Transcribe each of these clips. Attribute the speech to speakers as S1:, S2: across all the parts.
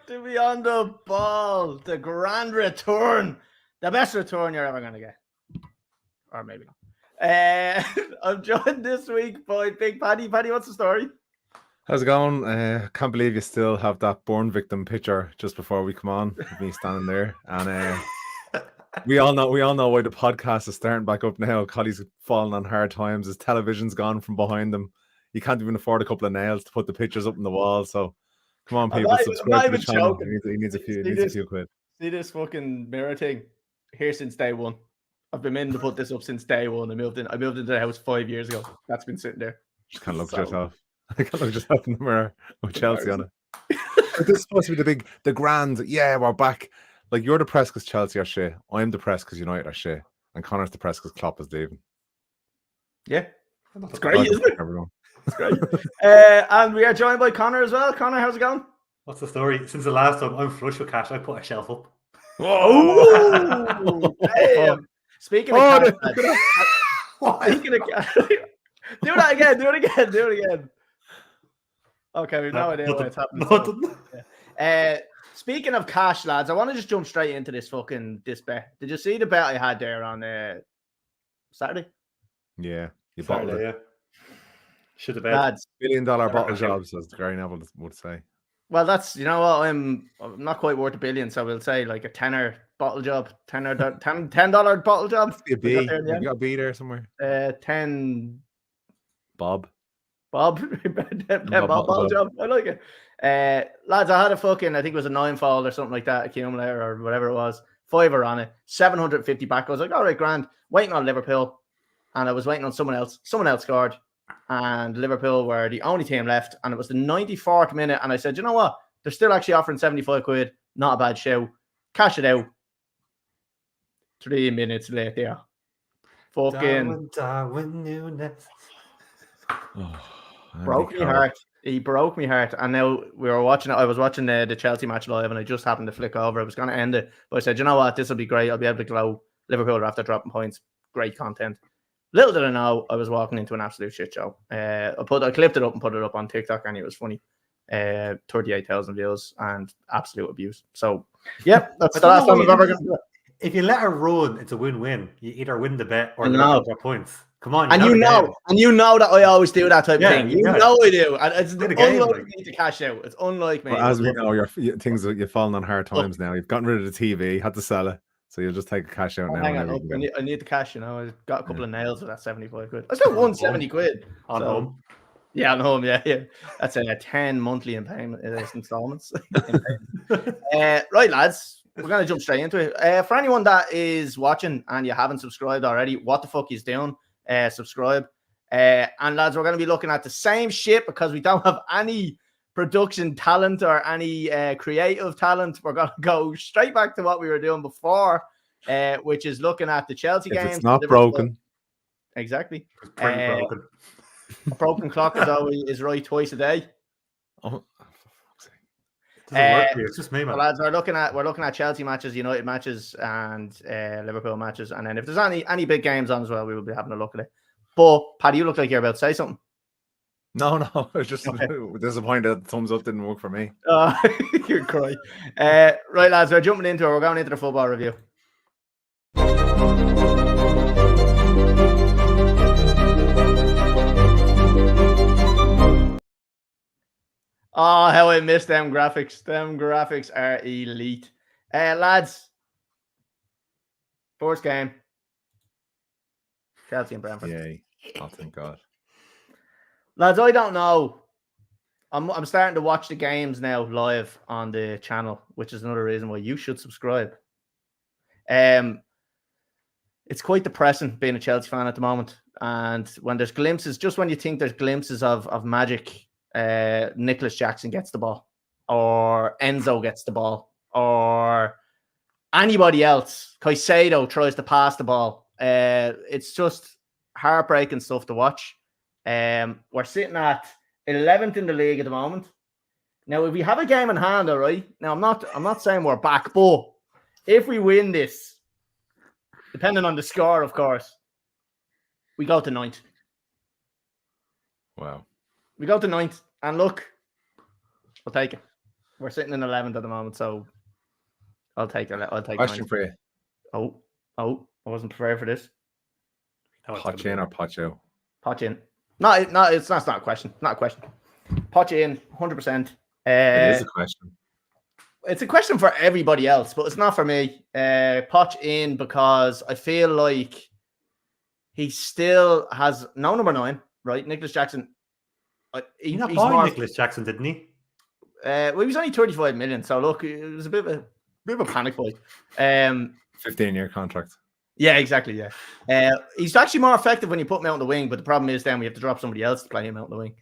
S1: to be on the ball. The grand return. The best return you're ever going to get. Or maybe not. I'm joined this week by Big Paddy. Paddy, what's the story?
S2: How's it going? Can't believe you still have that burn victim picture just before we come on, with me standing there. And we all know why the podcast is starting back up now. Collie's fallen on hard times. His television's gone from behind him. He can't even afford a couple of nails to put the pictures up on the wall. So come on, people, subscribe to the channel. He needs a few quid.
S1: See this fucking mirror thing here since day one. I've been meaning to put this up since day one. I moved into the house 5 years ago. That's been sitting there.
S2: Just can't look at yourself. I can't look at yourself in the mirror with Chelsea on it. This is supposed to be the grand. Yeah, we're back. Like, you're depressed because Chelsea are shit. I'm depressed because United are shit. And Connor's depressed because Klopp is leaving.
S1: Yeah. That's great, isn't it? That's great. And we are joined by Conor as well. Conor, how's it going?
S3: What's the story? Since the last time I'm flush with cash, I put a shelf up.
S1: Whoa! Damn. Speaking of cash, speaking of cash, do that again. Do it again. Okay, we've no idea what's happening. Speaking of cash, lads, I want to just jump straight into this bet. Did you see the bet I had there on Saturday?
S2: Yeah, you bottled it.
S3: Yeah. Should have bet.
S1: Lads,
S2: $1 billion bottle jobs, as Gary Neville would say.
S1: Well, that's, you know what, I'm not quite worth $1 billion, so we'll say like a $10 bottle job, $10 bottle job.
S2: A B. You got a B there somewhere.
S1: 10.
S2: Bob
S1: bottle job. I like it. Lads, I had I think it was a 9-fold or something like that, accumulator or whatever it was. $5 on it, 750 back. I was like, all right, grand. Waiting on Liverpool, and I was waiting on someone else. Someone else scored. And Liverpool were the only team left, and it was the 94th minute. And I said, you know what? They're still actually offering 75 quid. Not a bad show. Cash it out. 3 minutes later. Fucking
S3: Darwin Nunes.
S1: Broke me heart. He broke me heart. And now we were watching it. I was watching the Chelsea match live, and I just happened to flick over. I was going to end it, but I said, you know what? This will be great. I'll be able to glow. Liverpool after dropping points. Great content. Little did I know, I was walking into an absolute shit show. I clipped it up and put it up on TikTok, and it was funny. 38,000 views and absolute abuse. So, yep, that's the last time I've ever going to do it.
S3: If you let her run, it's a win-win. You either win the bet or drop points. Come on,
S1: you know that I always do that type of thing. You know I do. And it's unlike me to cash out. It's unlike me.
S2: Well, as we know, you've fallen on hard times now. You've gotten rid of the TV, had to sell it. So you'll just take a cash out now.
S1: Hang on, I need the cash, you know. I got a couple of nails with that 75 quid. I still won 70 quid.
S3: On home.
S1: Yeah, on home, yeah. That's a 10 monthly installments. Right, lads. We're going to jump straight into it. For anyone that is watching and you haven't subscribed already, what the fuck is doing? Subscribe. And lads, we're going to be looking at the same shit because we don't have any production talent or any creative talent. We're going to go straight back to what we were doing before, which is looking at the Chelsea games.
S2: It's not broken.
S1: Exactly.
S3: It's pretty broken.
S1: A broken clock is right twice a day.
S3: Oh, it doesn't work here. It's just me, man.
S1: Lads, we're looking at Chelsea matches, United matches, and Liverpool matches, and then if there's any big games on as well, we will be having a look at it. But Paddy, you look like you're about to say something.
S2: No, I was just disappointed that the thumbs up didn't work for me.
S1: You're crying. Right, lads, we're jumping into it. We're going into the football review. Oh, how I missed them graphics. Them graphics are elite. Lads, first game. Chelsea and Brentford.
S2: Yay. Oh, thank God.
S1: Lads, I don't know. I'm starting to watch the games now live on the channel, which is another reason why you should subscribe. It's quite depressing being a Chelsea fan at the moment. And when there's glimpses, just when you think there's glimpses of magic, Nicholas Jackson gets the ball, or Enzo gets the ball, or anybody else, Caicedo tries to pass the ball. It's just heartbreaking stuff to watch. We're sitting at 11th in the league at the moment. Now, if we have a game in hand, all right. Now, I'm not saying we're back, but if we win this, depending on the score, of course, we go to 9th.
S2: Wow.
S1: We go to 9th, and look, we'll take it. We're sitting in 11th at the moment, so I'll take it. I'll take
S2: Question
S1: 9th.
S2: for you.
S1: Oh, I wasn't prepared for this.
S2: Potch in or potch out?
S1: Potch in. No, it's not a question. Not a question. Potch in, 100%.
S2: It is a question.
S1: It's a question for everybody else, but it's not for me. Potch in because I feel like he still has no number 9, right? Nicholas Jackson.
S3: He's not buying Nicholas Jackson, didn't he?
S1: Well, he was only 35 million, so look, it was a bit of a panic buy.
S2: 15-year contract.
S1: Yeah, exactly. Yeah, he's actually more effective when you put him out on the wing, but the problem is then we have to drop somebody else to play him out on the wing.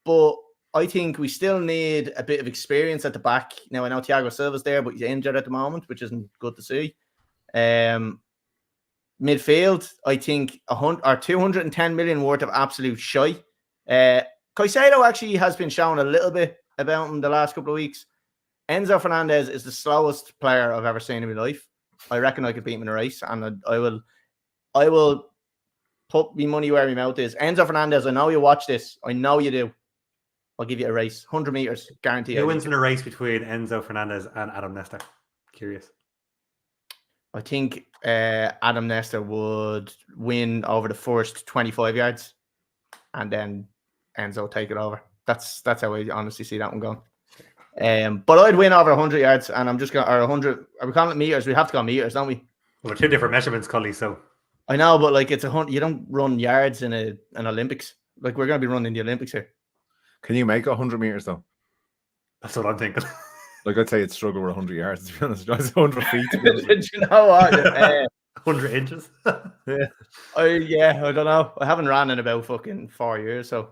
S1: But I think we still need a bit of experience at the back. Now I know Thiago Silva's there, but he's injured at the moment, which isn't good to see. Midfield, I think 210 million worth of absolute shy. Caicedo actually has been shown a little bit about him the last couple of weeks. Enzo Fernandez is the slowest player I've ever seen in my life. I reckon I could beat him in a race, and I will put my money where my mouth is. Enzo Fernandez, I know you watch this. I know you do. I'll give you a race. 100 meters, guarantee.
S3: Who wins in a race between Enzo Fernandez and Adam Nestor? Curious.
S1: I think Adam Nestor would win over the first 25 yards, and then Enzo take it over. That's how I honestly see that one going. But I'd win over 100 yards, and I'm just going or 100. Are we calling it meters? We have to go meters, don't we?
S3: Well, they're two different measurements, Cully. So
S1: I know, but like it's 100. You don't run yards in an Olympics. Like we're going to be running the Olympics here.
S2: Can you make 100 meters though?
S3: That's what I'm thinking.
S2: Like I'd say, it's struggle with 100 yards. To be honest, it's 100 feet.
S1: Do you know what?
S3: 100 inches.
S1: Yeah. I don't know. I haven't ran in about fucking 4 years, so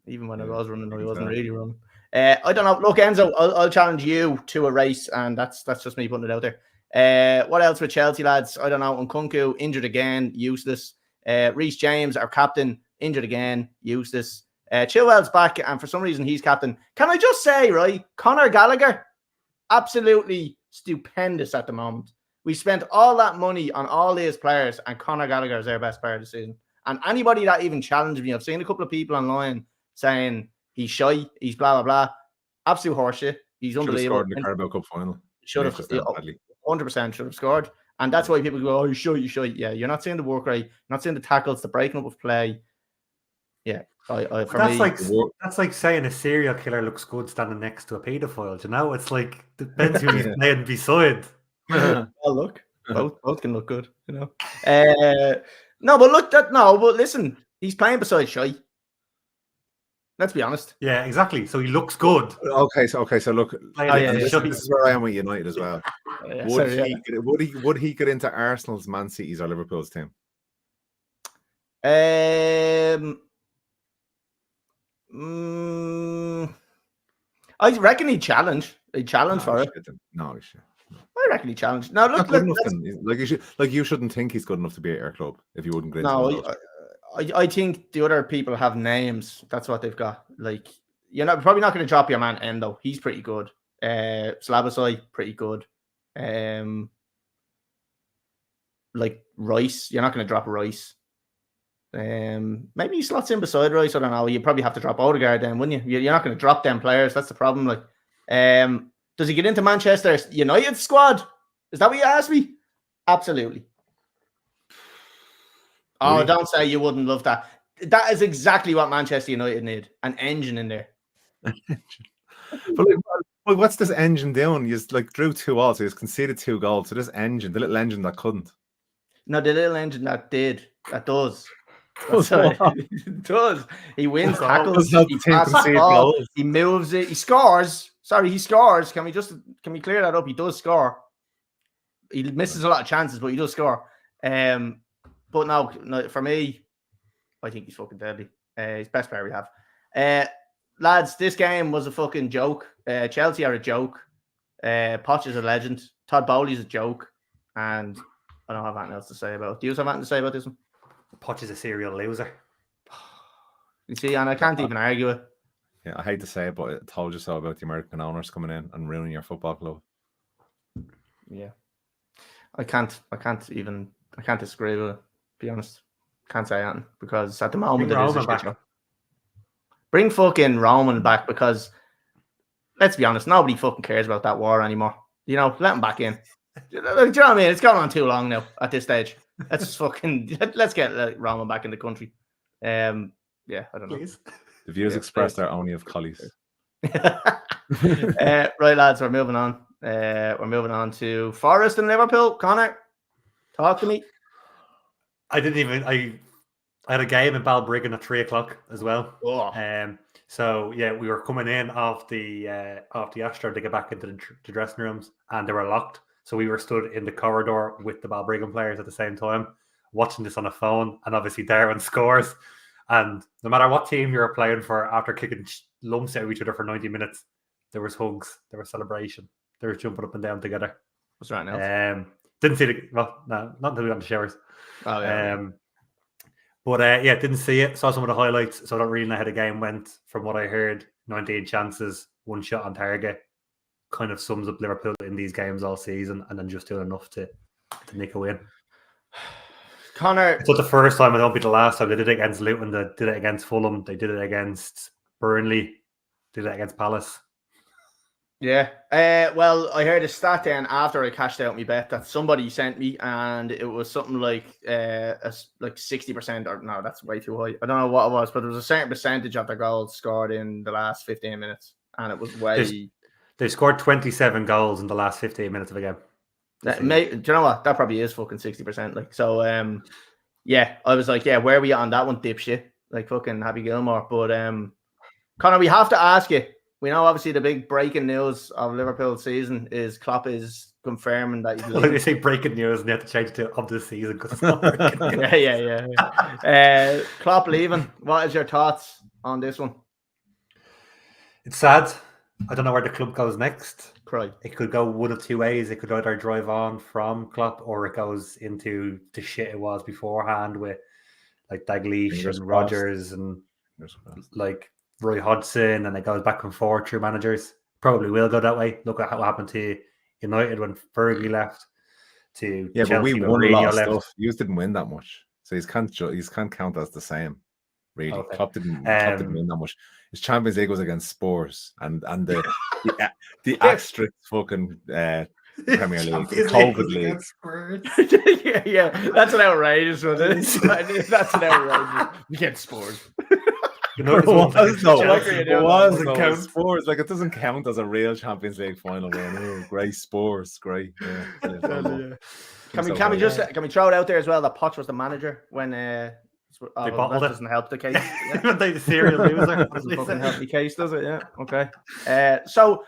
S1: even when I was running, I wasn't really running. I don't know. Look, Enzo, I'll challenge you to a race, and that's just me putting it out there. What else with Chelsea lads? I don't know. Nkunku injured again, useless. Reece James, our captain, injured again, useless. Chilwell's back, and for some reason he's captain. Can I just say, right? Conor Gallagher, absolutely stupendous at the moment. We spent all that money on all these players, and Conor Gallagher is our best player this season. And anybody that even challenged me, I've seen a couple of people online saying he's shy, he's blah blah blah. Absolute horseshit. He's unbelievable.
S2: Should have scored in the Carabao Cup final.
S1: Should have 100% should have scored. And that's why people go, "Oh, you shy." Yeah, you're not seeing the work rate, not seeing the tackles, the breaking up of play. Yeah,
S3: that's like saying a serial killer looks good standing next to a paedophile. You know, it's like depends who he's playing beside.
S1: Well, look, both can look good. You know, no, but listen, he's playing beside Shy. Let's be honest.
S3: Yeah, exactly. So he looks good.
S2: Okay, so look, this is where I am with United as well. Would he get into Arsenal's, Man City's, or Liverpool's team?
S1: I reckon he'd challenge. He'd challenge for it.
S2: No, he should.
S1: I reckon he'd challenge. No, look,
S2: you shouldn't think he's good enough to be at our club if you wouldn't get into
S1: No, I think the other people have names. That's what they've got. Like, you're probably not going to drop your man Endo. He's pretty good. Slabasai, pretty good. Like Rice, you're not going to drop Rice. Maybe he slots in beside Rice. I don't know. You probably have to drop Odegaard then, wouldn't you? You're not going to drop them players. That's the problem. Like, does he get into Manchester United squad? Is that what you asked me? Absolutely. Oh, don't say you wouldn't love that. That is exactly what Manchester United need. An engine in there.
S2: But what's this engine doing? You drew 2 goals. So he's conceded 2 goals. So this engine, the little engine that couldn't.
S1: No, the little engine that does. It does. He wins tackles. He passes the ball. He moves it. He scores. Sorry, he scores. Can we clear that up? He does score. He misses a lot of chances, but he does score. But no, for me, I think he's fucking deadly. He's the best player we have. Lads, this game was a fucking joke. Chelsea are a joke. Poch is a legend. Todd Bowley's a joke. And I don't have anything else to say about it. Do you have anything to say about this one?
S3: Poch is a serial loser.
S1: You see, and I can't even argue it.
S2: Yeah, I hate to say it, but I told you so about the American owners coming in and ruining your football club.
S1: Yeah. I can't disagree with it, to be honest. Can't say anything because at the moment it is a shit show. Bring fucking Roman back because let's be honest, nobody fucking cares about that war anymore. You know, let him back in. Do you know what I mean? It's gone on too long now at this stage. Let's get Roman back in the country. Yeah, I don't know.
S3: Please.
S2: The views expressed are only of Collies.
S1: Right, lads, we're moving on. We're moving on to Forest and Liverpool. Connor, talk to me.
S3: I had a game in Balbriggan at 3:00 as well.
S1: Oh.
S3: So yeah, we were coming in off the Astro to get back into the dressing rooms, and they were locked. So we were stood in the corridor with the Balbriggan players at the same time, watching this on a phone. And obviously Darwin scores, and no matter what team you were playing for, after kicking lumps out of each other for 90 minutes, there was hugs, there was celebration, there was jumping up and down together.
S1: What's right now?
S3: Didn't see no, not until we got in the showers.
S1: Oh yeah.
S3: Yeah, didn't see it. Saw some of the highlights, so I don't really know how the game went. From what I heard, 19 chances, 1 shot on target. Kind of sums up Liverpool in these games all season, and then just doing enough to nick a win.
S1: Connor,
S3: it's not the first time, and don't be the last time. They did it against Luton, they did it against Fulham, they did it against Burnley, did it against Palace.
S1: Yeah. Well, I heard a stat then after I cashed out my bet that somebody sent me, and it was something like 60%, or no, that's way too high. I don't know what it was, but there was a certain percentage of their goals scored in the last 15 minutes, and it was way.
S3: They scored 27 goals in the last 15 minutes of a game.
S1: Do you know what? That probably is fucking 60%. Like, so, yeah, I was like, yeah, where are we on that one, dipshit? Like, fucking Happy Gilmore. But, Connor, we have to ask you. We know, obviously, the big breaking news of Liverpool season is Klopp is confirming that he's leaving.
S3: Like they say breaking news, and they have to change it to of the season because it's not breaking news.
S1: Yeah. Klopp leaving. What is your thoughts on this one?
S3: It's sad. I don't know where the club goes next.
S1: Cry.
S3: It could go one of two ways. It could either drive on from Klopp, or it goes into the shit it was beforehand with like Dalglish and Rodgers and like Roy Hodgson, and it goes back and forth through managers. Probably will go that way. Look at what happened to United when Fergie left. To Chelsea,
S2: but we won a lot of
S3: left.
S2: stuff. You didn't win that much, so you can't count as the same. Really,
S3: okay.
S2: Klopp didn't win that much. His Champions League was against Spurs, and the asterisk fucking Premier League, the COVID League.
S1: yeah, that's an outrageous one. That's an outrageous. We get Spurs.
S2: You know, it was Spurs. Like, it doesn't count as a real Champions League final win. Oh, great Spurs, great. Yeah.
S1: Can we throw it out there as well that Potts was the manager when that doesn't help the case.
S3: Yeah. They the serial loser.
S1: Doesn't fucking help the case, does it? Yeah. Okay. So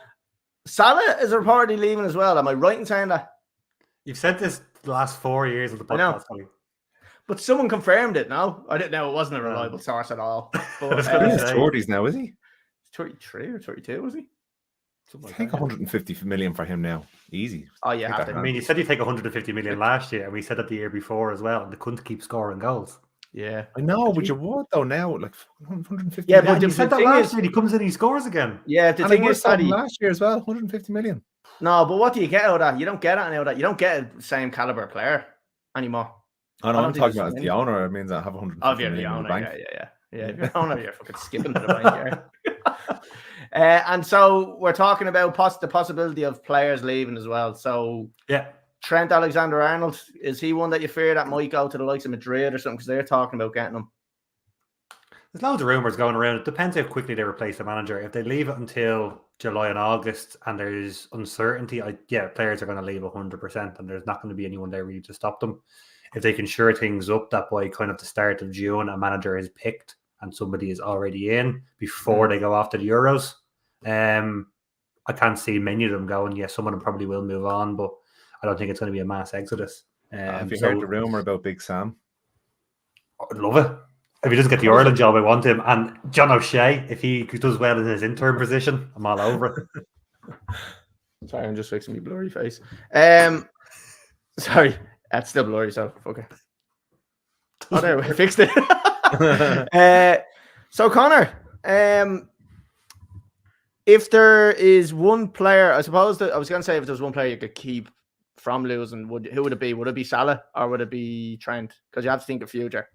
S1: Salah is reportedly leaving as well. Am I right in saying that?
S3: You've said this the last 4 years of the podcast.
S1: But someone confirmed it. No, I didn't know. It wasn't a reliable source at all. But
S2: he's 30s now, is he?
S1: 33 or 32, was he?
S2: Take 150 million for him now. Easy.
S1: Oh yeah.
S3: I mean, you said you take 150 million last year, and we said that the year before as well. And they couldn't keep scoring goals.
S1: Yeah,
S2: I know, but you would though now, like 150.
S3: Yeah, but you said that last year. He comes in, he scores again.
S1: Yeah, the thing is,
S2: last year as well, 150 million.
S1: No, but what do you get out of that? You don't get it out of that. You don't get the same caliber player anymore.
S2: I know, I'm talking about as the owner. It means I have 150 million in the bank.
S1: Yeah. If you're the owner, you're fucking skipping to the bank. And so we're talking about the possibility of players leaving as well. So
S3: yeah.
S1: Trent Alexander-Arnold, is he one that you fear that might go to the likes of Madrid or something? Because they're talking about getting him.
S3: There's loads of rumours going around. It depends how quickly they replace the manager. If they leave it until July and August and there's uncertainty, players are going to leave 100%, and there's not going to be anyone there really to stop them. If they can shore things up that by kind of the start of June, a manager is picked and somebody is already in before they go off to the Euros, I can't see many of them going. Yeah, some of them probably will move on, but I don't think it's going to be a mass exodus.
S2: Have you heard the rumour about Big Sam?
S3: I'd love it. If he doesn't get the Ireland job, I want him. And John O'Shea, if he does well in his interim position, I'm all over it.
S1: Sorry, I'm just fixing my blurry face. Sorry, that's still blurry, so okay. Oh, there, we fixed it. So Connor, if there is one player, I suppose I was going to say if there's one player you could keep from losing, who would it be? Would it be Salah or would it be Trent? Because you have to think of future.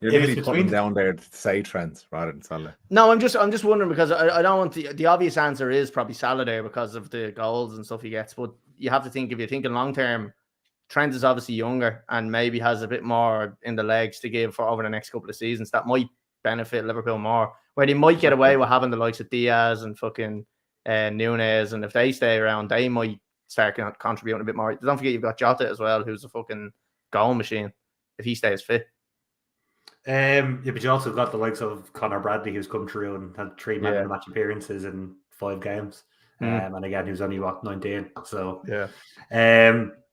S2: You're
S3: If it's
S2: really putting
S3: between-
S2: down there to say Trent rather than Salah.
S1: No, I'm just wondering because I don't want the obvious answer is probably Salah there because of the goals and stuff he gets. But you have to think if you're thinking long term, Trent is obviously younger and maybe has a bit more in the legs to give for over the next couple of seasons. That might benefit Liverpool more, where they might get away with having the likes of Diaz and fucking Nunez, and if they stay around, they might start contributing a bit more. Don't forget you've got Jota as well, who's a fucking goal machine if he stays fit.
S3: Yeah, but you also got the likes of Conor Bradley, who's come through and had 3 man of the match appearances in 5 games. And again, he was only 19. So
S1: yeah.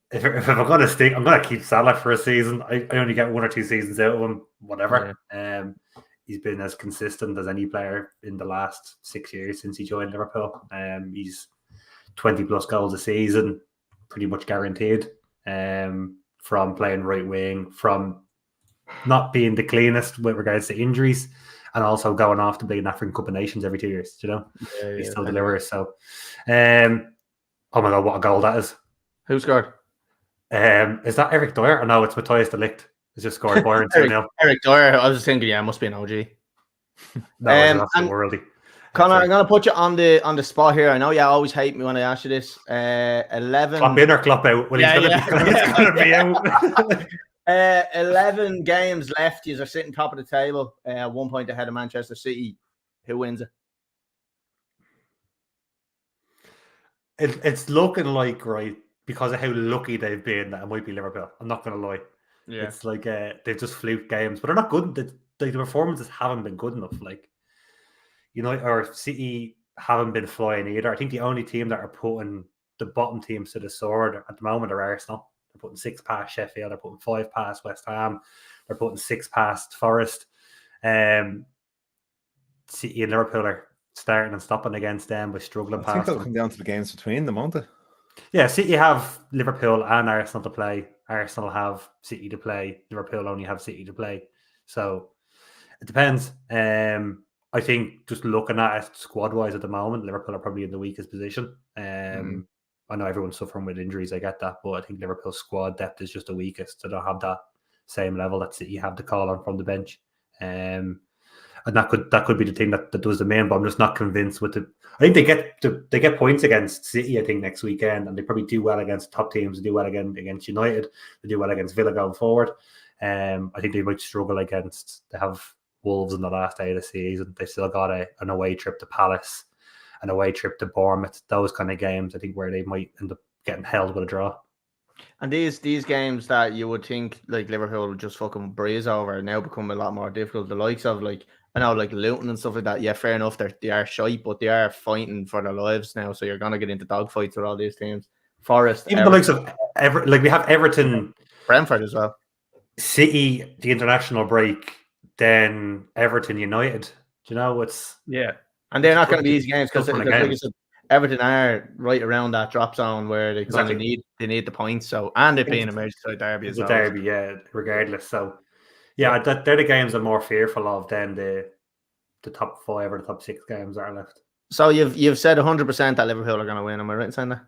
S3: If I'm gonna stick, I'm gonna keep Salah for a season. I only get 1 or 2 seasons out of him, whatever. He's been as consistent as any player in the last 6 years since he joined Liverpool. He's 20 plus goals a season, pretty much guaranteed. From playing right wing, from not being the cleanest with regards to injuries, and also going off to play an African Cup of Nations every 2 years. You know, he still delivers. So, oh my god, what a goal that is!
S1: Who scored?
S3: Is that Eric Dyer? Or no, it's Matthias de Ligt. He's just scored Bayern 2-0.
S1: Eric Dyer. I was just thinking, yeah, it must be an OG.
S3: That was an worldie.
S1: Connor, I'm going to put you on the spot here. I know you always hate me when I ask you this. 11.
S3: Clap in or clap out? Well, he's going to be out.
S1: 11 games left. You are sitting top of the table, 1 point ahead of Manchester City. Who wins it?
S3: It's looking like, right, because of how lucky they've been, that it might be Liverpool. I'm not going to lie. Yeah. It's like they've just fluked games, but they're not good. The performances haven't been good enough. Like, or City haven't been flying either. I think the only team that are putting the bottom teams to the sword at the moment are Arsenal. They're putting 6 past Sheffield. They're putting 5 past West Ham. They're putting 6 past Forest. City and Liverpool are starting and stopping against them by struggling past them.
S2: I think they'll come down to the games between them, won't they?
S3: Yeah, City have Liverpool and Arsenal to play. Arsenal have City to play. Liverpool only have City to play. So it depends. I think just looking at it squad-wise at the moment, Liverpool are probably in the weakest position. I know everyone's suffering with injuries, I get that, but I think Liverpool's squad depth is just the weakest. They don't have that same level that City have to call on from the bench. And that could be the thing that does the main, but I'm just not convinced with it. I think they get points against City, I think, next weekend, and they probably do well against top teams. They do well against United. They do well against Villa going forward. I think they might struggle against. They have Wolves in the last day of the season. They still got an away trip to Palace, an away trip to Bournemouth. Those kind of games, I think, where they might end up getting held with a draw.
S1: And these games that you would think like Liverpool would just fucking breeze over now become a lot more difficult. The likes of I know Luton and stuff like that. Yeah, fair enough. They are shite, but they are fighting for their lives now. So you're gonna get into dogfights with all these teams. Forest,
S3: even Everton. The likes of we have Everton,
S1: Brentford as well.
S3: City, the international break, then Everton, United. Do you know what's
S1: and they're not going to be easy games because, like I said, Everton are right around that drop zone where they kind of need the points. So and it being a Merseyside derby as well.
S3: Derby, regardless. So they're the games I'm more fearful of than the top 5 or the top 6 games that are left.
S1: So you've said 100% that Liverpool are going to win. Am I right in saying that?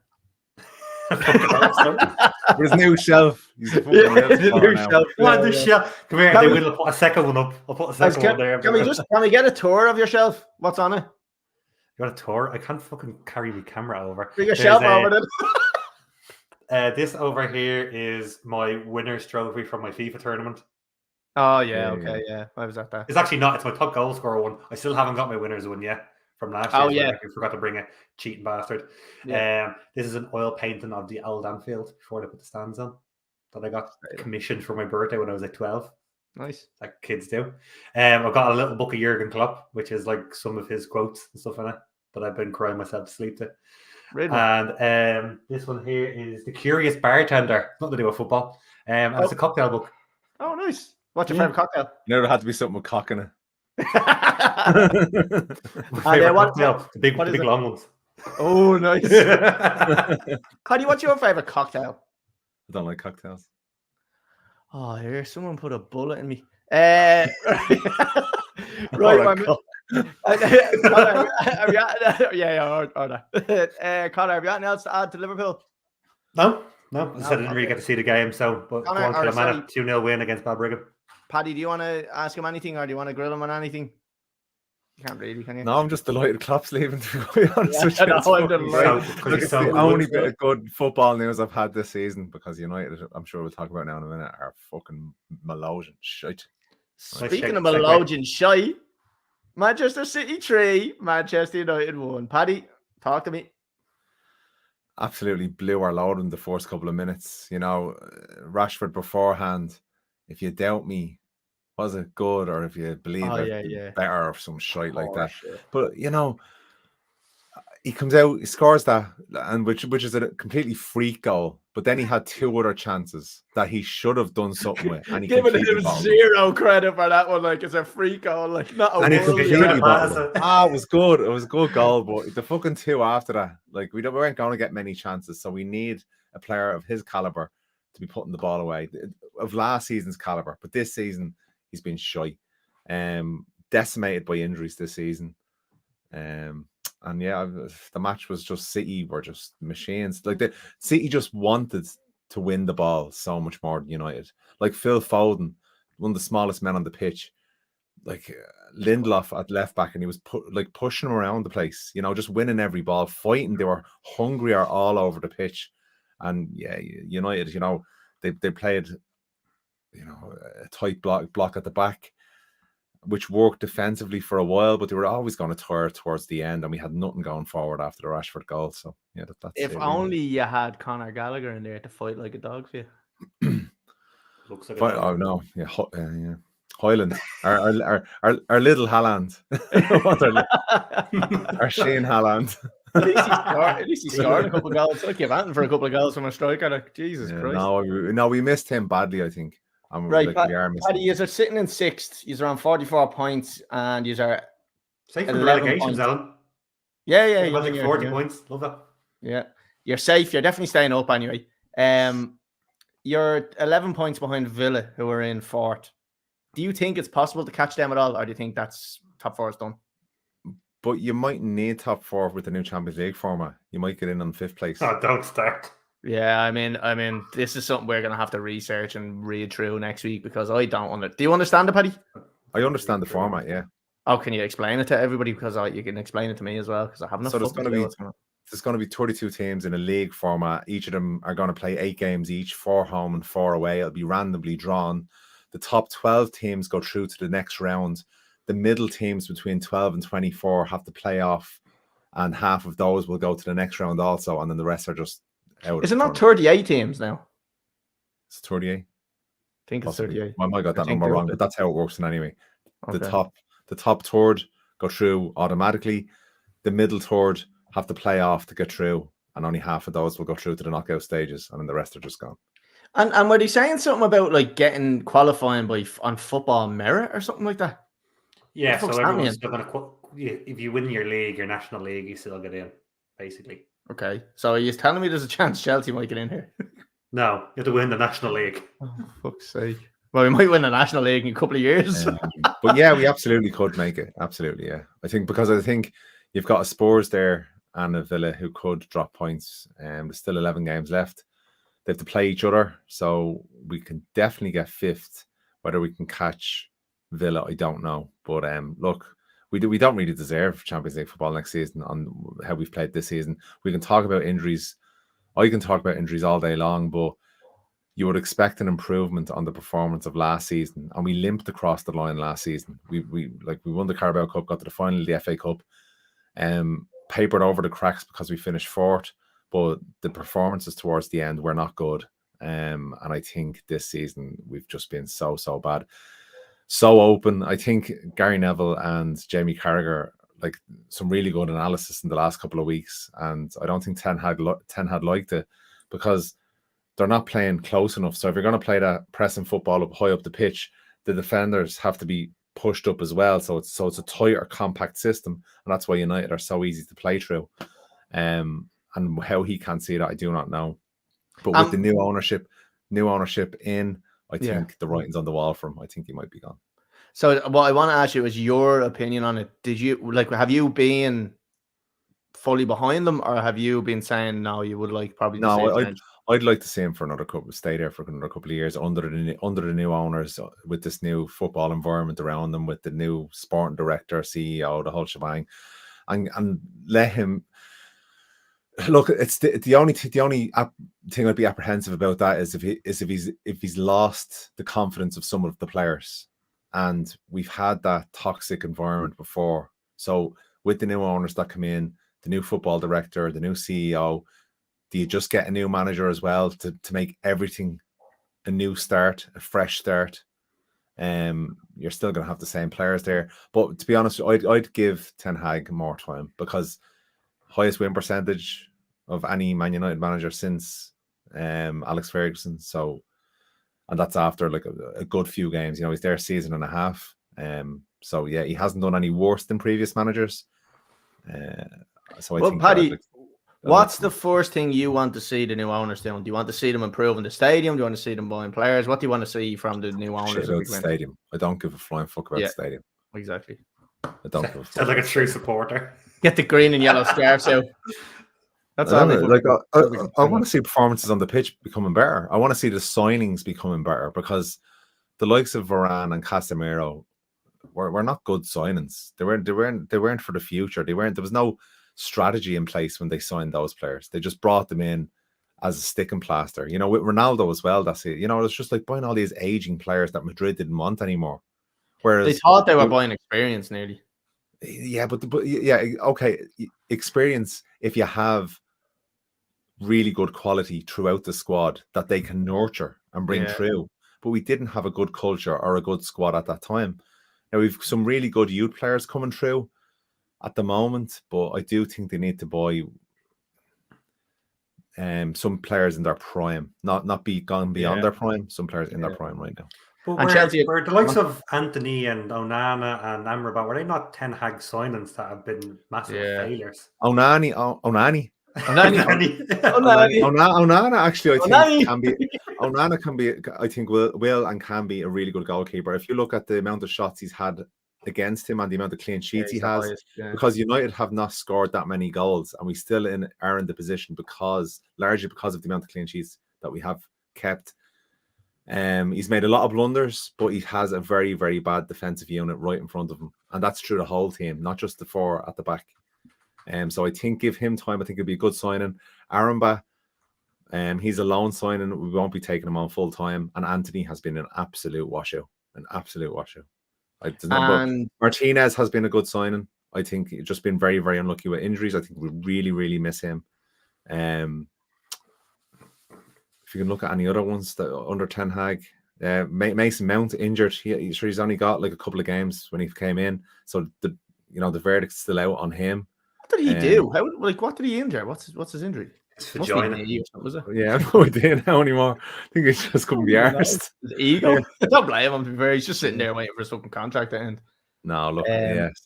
S2: There's new shelf.
S3: New shelf. The shelf. Come here. I'll put a second one up. I'll put a second one there.
S1: Can we get a tour of your shelf? What's on it?
S3: You got a tour? I can't fucking carry my camera over.
S1: Bring a shelf over
S3: it. This over here is my winner's trophy from my FIFA tournament.
S1: Oh yeah, okay, yeah. I was at that.
S3: It's actually not. It's my top goal scorer one. I still haven't got my winner's one yet from last year.
S1: Oh yeah,
S3: I forgot to bring it. Cheating bastard. This is an oil painting of the old Anfield before they put the stands on that I got commissioned for my birthday when I was like 12.
S1: Nice,
S3: like kids do. I've got a little book of Jurgen Klopp, which is like some of his quotes and stuff in it that I've been crying myself to sleep to.
S1: Really?
S3: And this one here is The Curious Bartender. Nothing to do with football. And it's a cocktail book.
S1: Oh, nice. What's your favorite cocktail?
S2: There had to be something with cock in it.
S3: My favorite cocktail, the big long ones.
S1: Oh, nice. Cuddy, what's your favorite cocktail?
S2: I don't like cocktails.
S1: Oh, here, someone put a bullet in me. Right, Connor, have you anything else to add to Liverpool?
S3: No. I said I didn't really get to see the game, so but Connor, 2-0 win against Balbriggan.
S1: Paddy, do you want to ask him anything, or do you want to grill him on anything? You can't really, can you?
S2: No, I'm just delighted Klopp's leaving, to be quite honest with you.
S1: no,
S2: It's
S1: I'm
S2: fucking
S1: delighted.
S2: great.
S3: Because
S2: Look,
S3: he's
S2: it's
S3: so
S2: the
S3: good.
S2: only bit of good football news I've had this season, because United, I'm sure we'll talk about now in a minute, are fucking Malosian shite.
S1: Speaking of Malodian shy, Manchester City 3, Manchester United 1. Paddy, talk to me.
S2: Absolutely blew our load in the first couple of minutes. You know, Rashford beforehand, if you doubt me, was it good, or if you believe it better, or some shite like that.
S1: Shit.
S2: But, you know, he comes out, he scores that, and which is a completely freak goal. But then he had 2 other chances that he should have done something with, and he
S1: Giving
S2: completely
S1: him
S2: bottled
S1: zero credit for that one, like it's a free goal, like not a
S2: and he
S1: world
S2: completely
S1: beater.
S2: bottled it. It was good. It was a good goal, but the fucking 2 after that, like we weren't going to get many chances. So we need a player of his caliber to be putting the ball away, of last season's caliber. But this season he's been shy, decimated by injuries this season. And yeah, the match was just City were just machines. Like the City just wanted to win the ball so much more than United. Like Phil Foden, one of the smallest men on the pitch, like Lindelof at left back, and he was pushing him around the place, you know, just winning every ball, fighting. They were hungrier all over the pitch. And yeah, United, you know, they played, you know, a tight block at the back, which worked defensively for a while, but they were always going to tire towards the end, and we had nothing going forward after the Rashford goal. So yeah, that's
S1: if
S2: it,
S1: only you had Conor Gallagher in there to fight like a dog for you.
S3: Looks like
S2: Oh no, yeah, yeah. Highland, our little Haaland, our Shane Haaland.
S1: At least he scored a couple of goals. Like you're batting for a couple of goals from a striker. Like Jesus Christ.
S2: No, we missed him badly, I think.
S1: Right,
S2: like, we are missing.
S1: Paddy, you're sitting in 6th. You're around 44 points, and you're
S3: safe from the relegations, Alan.
S1: Yeah,
S3: Magic 40 points. Love that.
S1: Yeah, you're safe. You're definitely staying up anyway. You're 11 points behind Villa, who are in 4th. Do you think it's possible to catch them at all, or do you think that's top 4 is done?
S2: But you might need top 4 with the new Champions League format. You might get in on 5th place.
S3: Oh, don't start.
S1: Yeah, I mean, this is something we're going to have to research and read through next week, because I don't want it. Do you understand it, Paddy?
S2: I understand the format, yeah.
S1: Oh, can you explain it to everybody? Because you can explain it to me as well, because I haven't.
S2: So there's going to be 32 teams in a league format. Each of them are going to play 8 games each, 4 home and 4 away. It'll be randomly drawn. The top 12 teams go through to the next round. The middle teams between 12 and 24 have to play off, and half of those will go to the next round also, and then the rest are just out.
S1: Is it not 38 teams now?
S2: It's 38.
S1: I think it's 38.
S2: I might got that number wrong, but that's how it works in anyway.
S1: Okay.
S2: The top third go through automatically. The middle third have to play off to get through, and only half of those will go through to the knockout stages, and then the rest are just gone.
S1: And were they saying something about like qualifying on football merit or something like that?
S3: Yeah, so everyone's still going to. If you win your league, your national league, you still get in, basically.
S1: Okay, so are you telling me there's a chance Chelsea might get in here?
S3: No, you have to win the national league.
S1: Oh, for fuck's sake. Well, we might win the national league in a couple of years.
S2: But yeah, we absolutely could make it. Absolutely, yeah. I think you've got a Spurs there and a Villa who could drop points. There's still 11 games left. They have to play each other, so we can definitely get 5th. Whether we can catch Villa, I don't know. But look, we don't really deserve Champions League football next season on how we've played this season. We can talk about injuries. I can talk about injuries all day long, but you would expect an improvement on the performance of last season, and we limped across the line last season. We won the Carabao Cup, got to the final of the FA Cup, papered over the cracks because we finished 4th. But the performances towards the end were not good. And I think this season we've just been so bad. So open. I think Gary Neville and Jamie Carragher, like some really good analysis in the last couple of weeks. And I don't think Ten Hag liked it, because they're not playing close enough. So if you're going to play that pressing football up high up the pitch, the defenders have to be pushed up as well. So it's a tighter, compact system. And that's why United are so easy to play through. And how he can't see that, I do not know. But with the new ownership in, I think the writing's on the wall for him. I think he might be gone. So
S1: what I want to ask you is your opinion on it. Have you been fully behind them, or have you been saying no, you would like probably to
S2: I'd like to see him stay there for another couple of years under the new owners, with this new football environment around them, with the new sporting director, CEO, the whole shebang, and let him. Look, it's the only thing I'd be apprehensive about that is if he's lost the confidence of some of the players, and we've had that toxic environment before. So with the new owners that come in, the new football director, the new CEO, do you just get a new manager as well to make everything a new start, a fresh start? You're still going to have the same players there, but to be honest, I'd give Ten Hag more time, because highest win percentage of any Man United manager since Alex Ferguson. So, and that's after like a good few games. He's there a season and a half. So yeah, he hasn't done any worse than previous managers. So I think,
S1: Paddy, what's the first thing you want to see the new owners doing? Do you want to see them improving the stadium? Do you want to see them buying players? What do you want to see from the new owners?
S2: About the stadium. I don't give a flying fuck about the stadium.
S1: Exactly.
S2: I don't give a fuck.
S3: Sounds like a true supporter.
S1: Get the green and yellow scarves out. That's all.
S2: I want to see performances on the pitch becoming better. I want to see the signings becoming better, because the likes of Varane and Casemiro were not good signings. They weren't for the future. There was no strategy in place when they signed those players. They just brought them in as a stick and plaster. With Ronaldo as well, that's it. It's just like buying all these aging players that Madrid didn't want anymore. Whereas
S1: they thought they were buying experience nearly.
S2: Yeah, but okay, experience if you have really good quality throughout the squad that they can nurture and bring through. But we didn't have a good culture or a good squad at that time. Now we've some really good youth players coming through at the moment, but I do think they need to buy some players in their prime, not be gone beyond their prime. Some players in their prime right now.
S3: But were the likes of Anthony and Onana and Amrabat, were they not Ten Hag signings that have been massive failures?
S2: Onana actually, Onana can be. I think will and can be a really good goalkeeper. If you look at the amount of shots he's had against him and the amount of clean sheets he has, because United have not scored that many goals, and we still are in the position largely because of the amount of clean sheets that we have kept. He's made a lot of blunders, but he has a very, very bad defensive unit right in front of him, and that's through the whole team, not just the four at the back. So I think give him time. I think it'd be a good signing. Aramba, he's a loan signing. We won't be taking him on full time. And Anthony has been an absolute washout. Martinez has been a good signing. I think he's just been very, very unlucky with injuries. I think we really, really miss him. If you can look at any other ones that under Ten Hag, Mason Mount injured. He's only got like a couple of games when he came in, so the verdict's still out on him.
S1: What did he do? What did he injure? What's his injury?
S3: It's vagina.
S1: Was it?
S2: Yeah, I have no idea now anymore. I think it just couldn't be arsed.
S1: His ego. I don't blame him. To be fair, he's just sitting there waiting for his fucking contract to end.
S2: No, look, so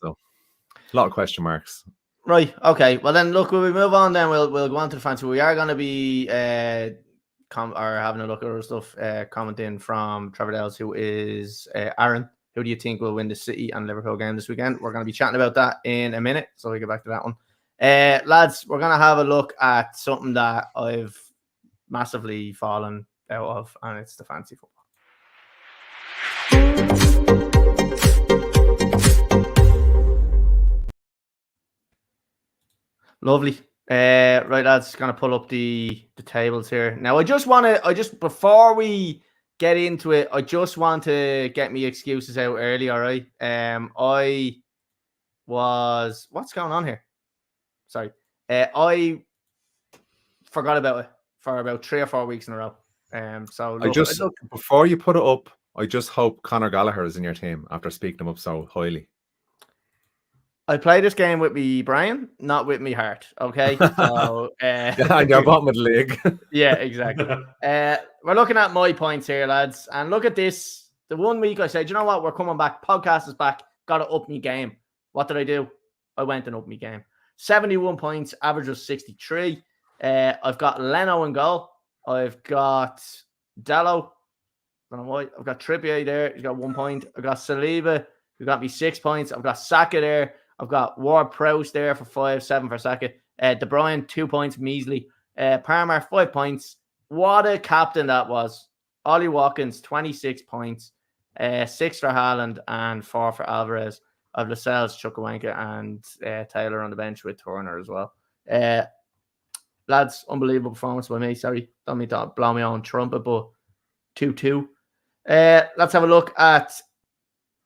S2: a lot of question marks.
S1: Right. Okay. Well, then look. When we move on, then we'll go on to the fancy. We are going to be having a look at other stuff. Commenting from Trevor Dales, who is Aaron. Who do you think will win the City and Liverpool game this weekend? We're going to be chatting about that in a minute, so we get back to that one. Lads, we're going to have a look at something that I've massively fallen out of, and it's the fantasy football. Lovely. Right, lads, going to pull up the tables here. Now, before we get into it, I just want to get me excuses out early, all right? What's going on here? Sorry. I forgot about it for about 3 or 4 weeks in a row. Before
S2: you put it up, I just hope Conor Gallagher is in your team after speaking him up so highly.
S1: I play this game with me Brian, not with me heart. Okay, so
S2: and you're bottom of the league.
S1: Yeah, exactly. We're looking at my points here, lads, and look at this. The 1 week I said, you know what, we're coming back. Podcast is back. Got to up me game. What did I do? I went and up me game. 71 points. Average was 63. I've got Leno in goal. I've got Dallo. I don't know why. I've got Trippier there. He's got 1 point. I've got Saliba, who got me 6 points. I've got Saka there. I've got Ward-Prowse there for 5, 7 for Saka. De Bruyne, 2 points, measly. Palmer, 5 points, What a captain that was. Ollie Watkins, 26 points, 6 for Haaland and 4 for Alvarez. Of Lascelles, Chukwuemeka and Taylor on the bench with Turner as well. Lads, unbelievable performance by me. Sorry, don't mean to blow my own trumpet, but 2-2. Let's have a look at...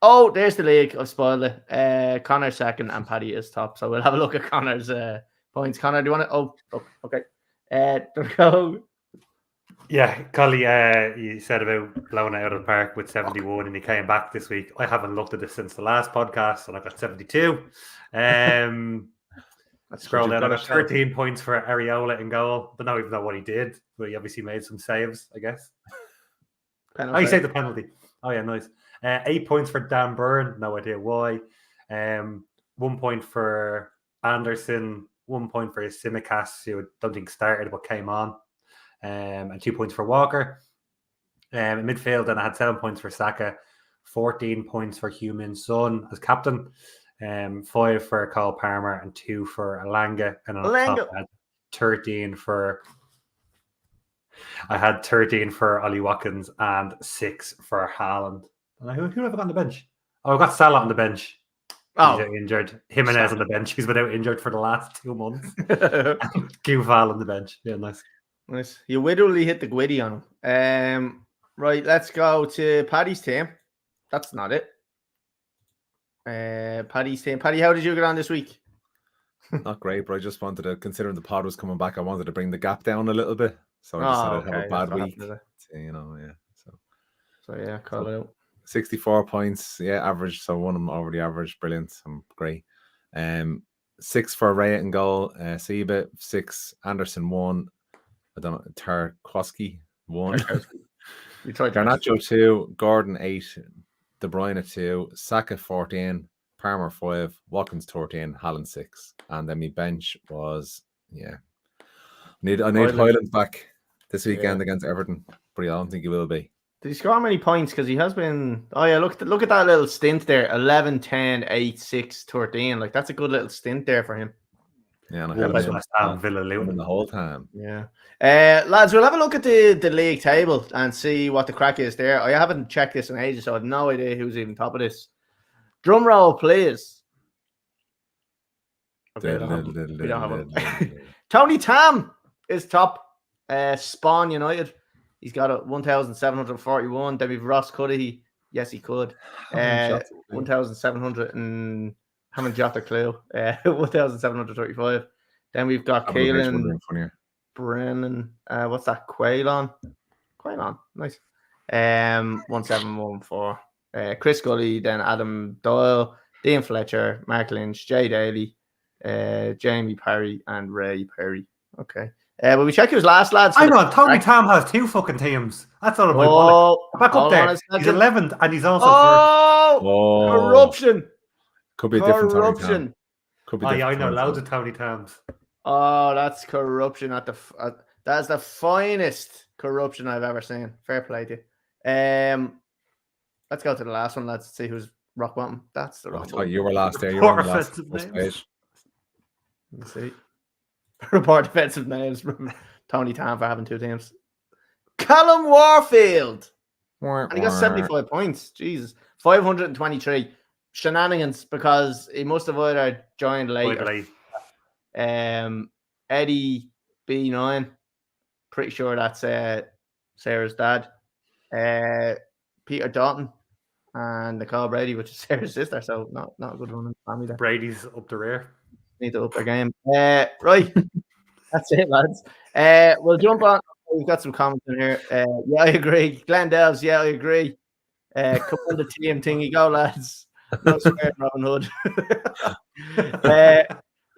S1: Oh, there's the league. I've spoiled it. Connor's second and Paddy is top. So we'll have a look at Connor's points. Connor, do you want to... Oh, okay. There we go.
S3: Yeah, Collie, you said about blowing it out of the park with 71 and he came back this week. I haven't looked at this since the last podcast and I got 72. Scrolled down, I got 13 points for Areola in goal. Don't even know what he did, but he obviously made some saves, I guess.
S1: Penalty.
S3: Oh, you saved the penalty. Oh, yeah, nice. 8 points for Dan Byrne, no idea why. 1 point for Anderson, 1 point for Simicas, who I don't think started but came on. And 2 points for Walker. In midfield, then I had 7 points for Saka, 14 points for Heung-min Son as captain, 5 for Cole Palmer, and 2 for Alanga. And on top, I had 13 for Ollie Watkins and 6 for Haaland. And who have I got on the bench? Oh, I've got Salah on the bench. He's out injured. Jimenez on the bench. He's been out injured for the last 2 months. Gouval on the bench. Yeah, nice.
S1: Nice. You literally hit the gwiddy on him. Right, let's go to Paddy's team. That's not it. Paddy's team. Paddy, how did you get on this week?
S2: Not great, but I just wanted to, considering the pod was coming back, I wanted to bring the gap down a little bit. So I decided to have a bad week.
S1: So yeah, call it out.
S2: 64 points, average. So one of them already average. Brilliant. I'm great. 6 for Raya in goal. Seba 6, Anderson 1. I don't know, Tarkowski 1. Garnacho 2, Gordon 8, De Bruyne 2, Saka 14, Palmer 5, Watkins 13, Haaland 6. And then my bench was I need Highland back this weekend against Everton, but I don't think he will be.
S1: Did he score many points? Because he has been... Oh, yeah, look at that little stint there. 11, 10, 8, 6, 13. Like, that's a good little stint there for him.
S2: Yeah, and I had
S3: Villa Luton
S2: the whole time.
S1: Yeah. Lads, we'll have a look at the league table and see what the crack is there. I haven't checked this in ages, so I have no idea who's even top of this. Drum roll, please. Okay, we don't have him. Tony Tam is top. Spawn United. He's got a 1,741. Then we've Ross Cuddy. Yes, he could. 1,700 and haven't got a clue. 1,735. Then we've got Kaelin Brennan. What's that? Quaylon, nice. 1,714. Chris Gully. Then Adam Doyle, Dean Fletcher, Mark Lynch, Jay Daly, Jamie Parry, and Ray Perry. Okay. Will we check his last, lads?
S3: I know, Tony Tam has 2 fucking teams. That's not a wallet. Back up there. He's 11th and he's also
S1: corruption.
S2: Could be a different Tony Tam. Could be
S3: I know loads of Tony Tams.
S1: Oh, that's corruption that's the finest corruption I've ever seen. Fair play to you. Let's go to the last one, lads. See who's rock bottom. That's the rock bottom.
S2: You were last there. You were on the last page.
S1: Let's see. Report defensive names from Tony Tam for having 2 teams. Callum Warfield. And he got 75 points. Jesus. 523. Shenanigans, because he must have either joined late. Eddie B9. Pretty sure that's Sarah's dad. Peter Doughton and Nicole Brady, which is Sarah's sister. So not a good one in the family there.
S3: Brady's up the rear.
S1: Need to up their game. Right. That's it, lads. We'll jump on. We've got some comments in here. Yeah, I agree. Glenn Delves, yeah, I agree. Come on the team thingy, go, lads. No swearing, Robin Hood.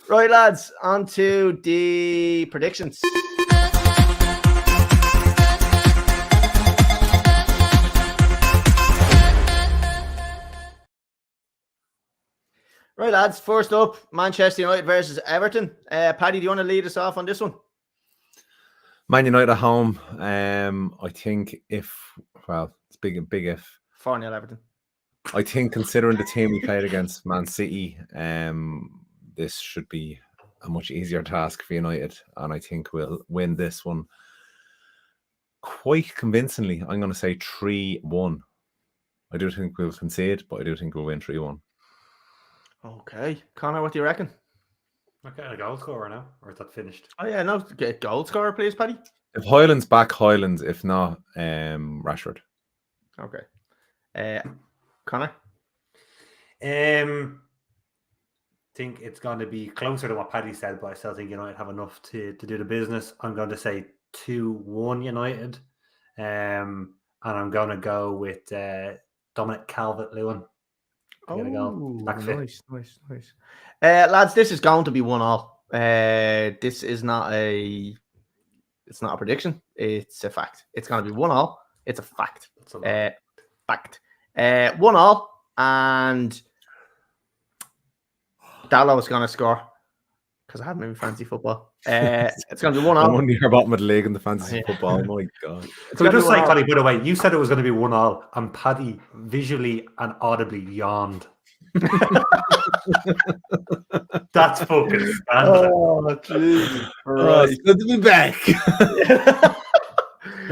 S1: Right, lads, on to the predictions. Right, lads, first up, Manchester United versus Everton. Paddy, do you want to lead us off on this one?
S2: Man United at home. I think it's big if.
S1: 4-0 Everton.
S2: I think considering the team we played against, Man City, this should be a much easier task for United, and I think we'll win this one quite convincingly, I'm going to say 3-1. I do think we'll concede, but I do think we'll win 3-1.
S1: Okay. Connor, what do you reckon?
S3: Okay, a goal scorer now, or is that finished?
S1: Oh, yeah, no. Get goal scorer, please, Paddy.
S2: If Highland's back, Highlands. If not, Rashford.
S1: Okay. Connor?
S3: Think it's going to be closer to what Paddy said, but I still think United have enough to do the business. I'm going to say 2-1 United. And I'm going to go with Dominic Calvert-Lewin.
S1: Oh,
S3: nice.
S1: Lads, this is going to be 1-1. This is not it's not a prediction. It's a fact. It's going to be 1-1. It's a fact.
S3: That's a lot.
S1: Fact. 1-1, and Dallo is going to score because I have maybe fantasy football. It's going to be 1-1.
S2: I'm only here bottom of the league in the fantasy football. My God.
S3: So just say, Paddy, by the way, you said it was going to be 1-1, and Paddy visually and audibly yawned. That's fucking scandalous.
S1: Oh, Jesus.
S2: Right. It's good to be back.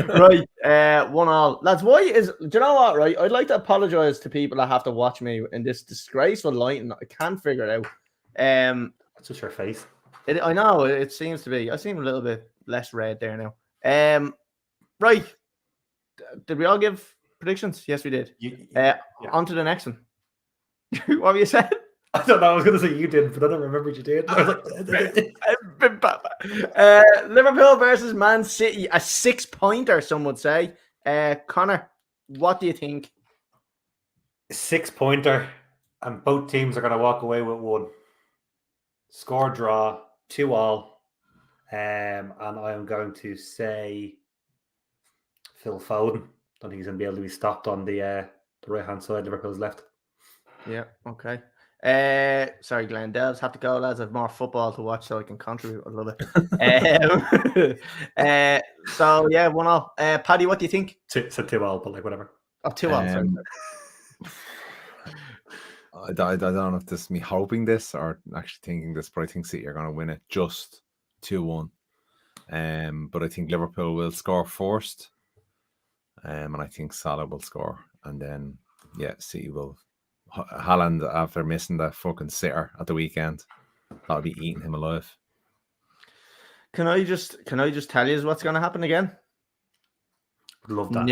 S1: Right, 1-1. Lads, why is... Do you know what, right? I'd like to apologise to people that have to watch me in this disgraceful lighting. I can't figure it out.
S3: That's just your face.
S1: I know, it seems to be. I seem a little bit less red there now. Right. Did we all give predictions? Yes, we did.
S3: Yeah.
S1: On to the next one. What have you said?
S3: I don't know. I was going to say you did, but I don't remember what you did. I was like,
S1: Liverpool versus Man City, a 6-pointer, some would say. Connor, what do you think?
S3: 6-pointer, and both teams are going to walk away with 1. Score draw, 2-2. And I am going to say Phil Foden. Don't think he's going to be able to be stopped on the right-hand side. Liverpool's left.
S1: Yeah, okay. Sorry, Glenn. Devs have to go, lads. I have more football to watch, so I can contribute. I love it. So yeah, 1-0. Paddy, what do you think?
S3: It's a 2-2, but like whatever.
S1: Oh, 2-0. Sorry.
S2: I don't know if this is me hoping this or actually thinking this, but I think City are going to win it just 2-1. But I think Liverpool will score first, and I think Salah will score, and then City will. Haaland, after missing that fucking sitter at the weekend, that'll be eating him alive.
S1: Can I just tell you what's going to happen again?
S3: Love that.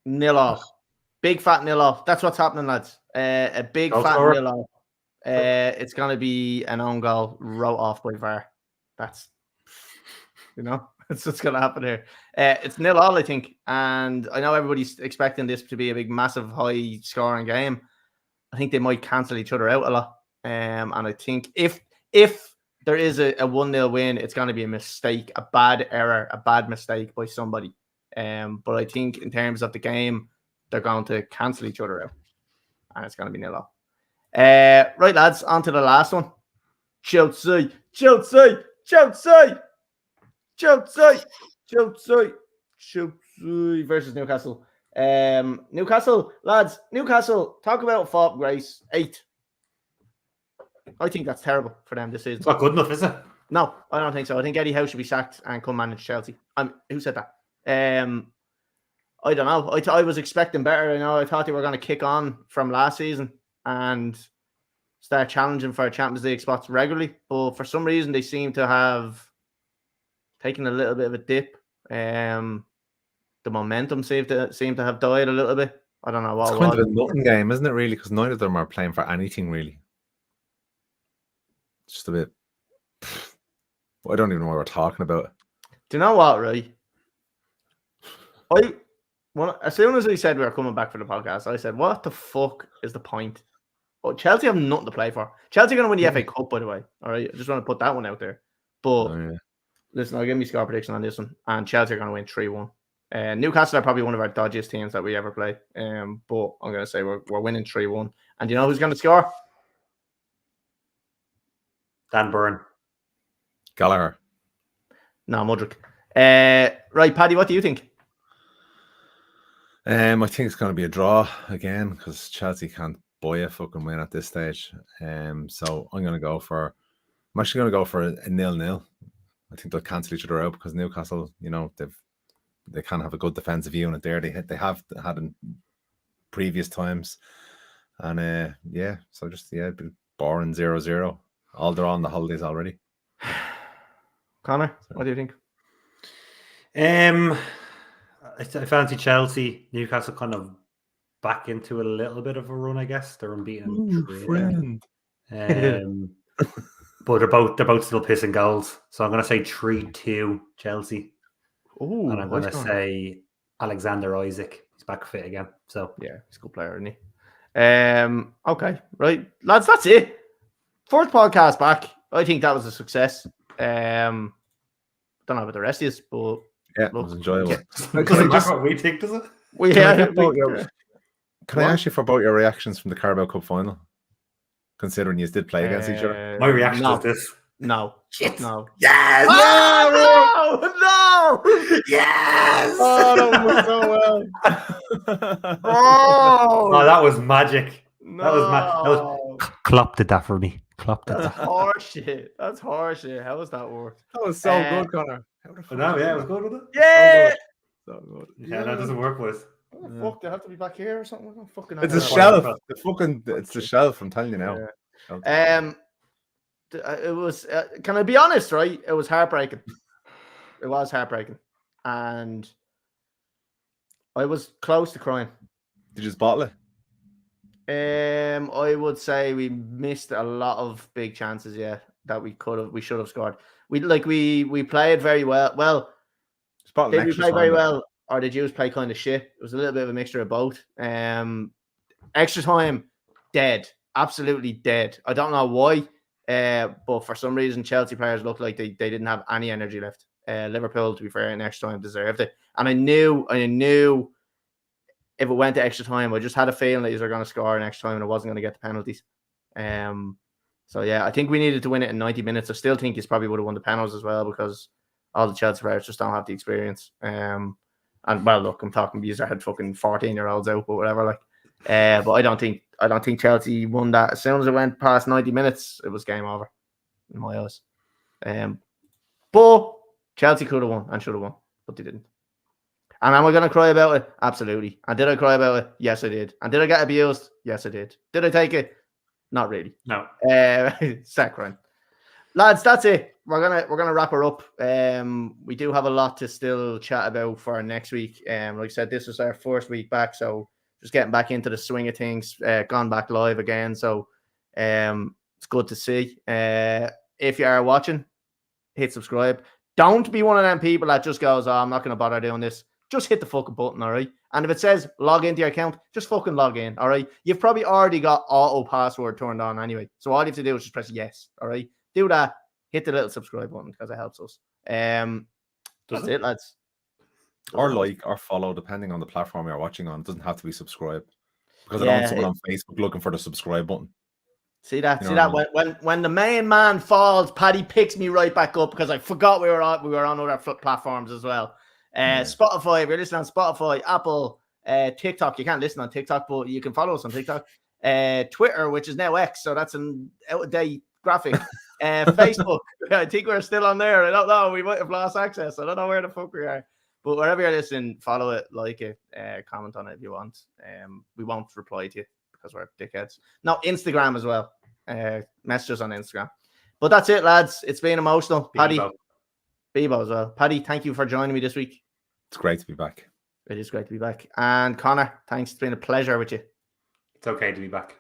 S1: 0-0. Big fat 0-0. That's what's happening, lads. A big fat 0-0. It's going to be an own goal wrote off by VAR. That's, it's what's going to happen here. It's 0-0, I think. And I know everybody's expecting this to be a big, massive, high-scoring game. I think they might cancel each other out a lot. And I think if there is a 1-0 win, it's going to be a mistake, a bad error, a bad mistake by somebody. But I think in terms of the game, they're going to cancel each other out. And it's going to be 0-0. Right, lads, on to the last one. Chelsea versus Newcastle. Newcastle, lads, talk about fall grace. 8. I think that's terrible for them this season.
S3: It's not good enough, is it?
S1: No, I don't think so. I think Eddie Howe should be sacked and come manage Chelsea. Who said that? I don't know. I was expecting better. I thought they were going to kick on from last season and start challenging for Champions League spots regularly. But for some reason, they seem to have taken a little bit of a dip. The momentum seemed to have died a little bit. I don't know what
S2: it's kind of a nothing game, isn't it, really? Because none of them are playing for anything, really. It's just a bit... I don't even know what we're talking about.
S1: Do you know what, right? As soon as we said we were coming back for the podcast, I said, what the fuck is the point? Oh, Chelsea have nothing to play for. Chelsea are going to win the FA Cup, by the way. All right, I just want to put that one out there. But listen, I'll give me score prediction on this one. And Chelsea are going to win 3-1. Newcastle are probably one of our dodgiest teams that we ever play. But I'm going to say we're winning 3-1. And do you know who's going to score?
S3: Dan Burn.
S2: Gallagher.
S1: No, Mudryk. Right, Paddy, what do you think?
S2: I think it's going to be a draw again because Chelsea can't buy a fucking win at this stage. So I'm actually going to go for a 0-0. I think they'll cancel each other out because Newcastle, they've they can have a good defensive unit there. They have had in previous times, and so just a bit boring 0-0. All they're on the holidays already.
S1: Connor, what do you think?
S3: I fancy Chelsea, Newcastle kind of back into a little bit of a run. I guess they're unbeaten. But they're both still pissing goals. So I'm going to say 3-2 Chelsea.
S1: Oh,
S3: and I'm going to say Alexander Isaac. He's back fit again. So
S1: yeah, he's a good player, isn't he? Okay, right, lads, that's it. Fourth podcast back. I think that was a success. Don't know about the rest of you, but
S2: yeah, it was enjoyable.
S3: Doesn't matter what we think, does it?
S2: Can I ask you for both your reactions from the Carabao Cup final? Considering you did play against each other.
S3: My reaction is this.
S1: No.
S3: Shit.
S1: No.
S3: Yes!
S1: Oh, no!
S3: Yes!
S2: Oh, that was so well.
S3: Oh, that was magic.
S1: No.
S3: That was Klopp did that for me. Klopp did
S1: That's
S3: that.
S1: horseshit. That's horseshit. How does that work?
S2: That was so good, Connor.
S3: No, yeah, it was good, wasn't it?
S1: Yeah!
S2: So good.
S3: Yeah, that doesn't work with us.
S1: What the fuck? They have to be back here or something?
S2: It's a shelf. It's the shelf. I'm telling you now.
S1: Yeah. It was. Can I be honest? Right, it was heartbreaking. It was heartbreaking, and I was close to crying.
S2: Did you just bottle it?
S1: I would say we missed a lot of big chances. Yeah, that we should have scored. We played very well. Well, did we play very well, or did you play kind of shit? It was a little bit of a mixture of both. Extra time, dead, absolutely dead. I don't know why, but for some reason Chelsea players looked like they didn't have any energy left. Liverpool, to be fair, in extra time deserved it, and I knew if it went to extra time, I just had a feeling that they were going to score in extra time and I wasn't going to get the penalties. So yeah, I think we needed to win it in 90 minutes. I still think he's probably would have won the penalties as well because all the Chelsea players just don't have the experience. And well, look, I'm talking because I had fucking 14-year-olds out, but whatever. But I don't think Chelsea won that. As soon as it went past 90 minutes, it was game over in my eyes. But Chelsea could have won and should have won, but they didn't. And am I going to cry about it? Absolutely. And did I cry about it? Yes, I did. And did I get abused? Yes, I did. Did I take it? Not really.
S3: No.
S1: Saccharine. Lads, that's it. We're gonna wrap her up. We do have a lot to still chat about for next week. Like I said, this was our first week back, so just getting back into the swing of things. Gone back live again, so it's good to see. If you are watching, hit subscribe. Don't be one of them people that just goes, "Oh, I'm not going to bother doing this." Just hit the fucking button, all right? And if it says log into your account, just fucking log in, all right? You've probably already got auto password turned on anyway. So all you have to do is just press yes, all right? Do that. Hit the little subscribe button because it helps us. That's it, lads.
S2: Or like or follow, depending on the platform you're watching on. It doesn't have to be subscribe. Because I don't want someone on Facebook looking for the subscribe button.
S1: See that? When the main man falls, Paddy picks me right back up because I forgot we were on other platforms as well. Spotify, if you're listening on Spotify, Apple, TikTok, you can't listen on TikTok, but you can follow us on TikTok. Twitter, which is now X, so that's an out-of-date graphic. Facebook, I think we're still on there. I don't know, we might have lost access. I don't know where the fuck we are. But wherever you're listening, follow it, like it, comment on it if you want. We won't reply to you because we're dickheads. No, Instagram as well. Message us on Instagram. But that's it, lads. It's been emotional. Paddy. Bebo as well. Paddy, thank you for joining me this week.
S2: It's great to be back.
S1: It is great to be back. And Connor, thanks. It's been a pleasure with you.
S3: It's okay to be back.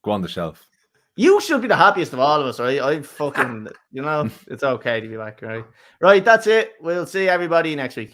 S2: Go on the shelf.
S1: You should be the happiest of all of us, right? I fucking, it's okay to be back, right? Right, that's it. We'll see everybody next week.